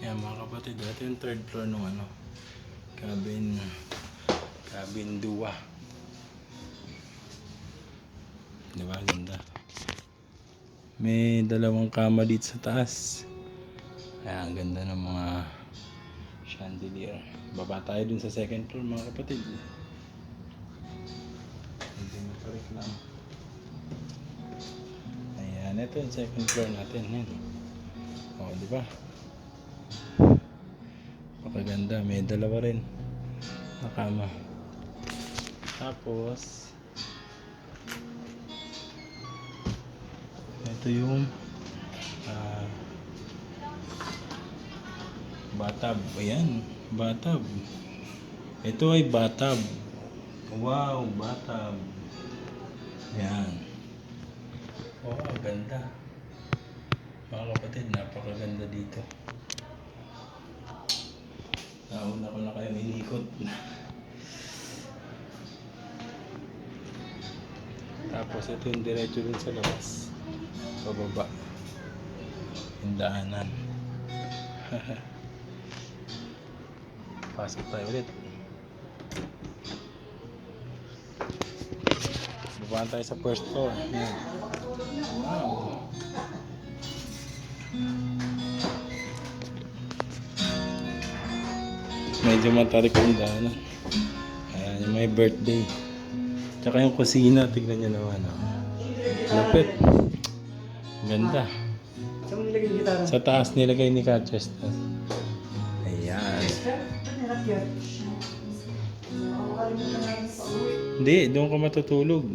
Yan mga kapatid, ito yung third floor nung ano, cabin 2. Diba? Ganda. May dalawang kama dito sa taas. Ayan, ang ganda ng mga chandelier. Baba tayo dun sa second floor mga kapatid. Hindi mo pa reklamo. Ayan, ito yung second floor natin. Ayan. O, diba? Pakaganda. May dalawa rin na kama. Tapos ito yung bathtub. Ayan, bathtub. Ito ay bathtub. Wow, bathtub. Ayan. Oh, ganda. Mga kapatid, napakaganda dito. Nauna ko na kayong inikot. Tapos ito yung diretso dun sa labas. Pababa. Yung daanan. Pasok tayo ulit. Babaan tayo sa first floor. Ayan. Wow. Medyo matarik yung daanan. Ayan, yung may birthday. Tsaka yung kusina, tignan nyo naman. Lapit. Ganda. Sa taas nilagay ni Catchester. Ayan. Hindi, doon ka matutulog.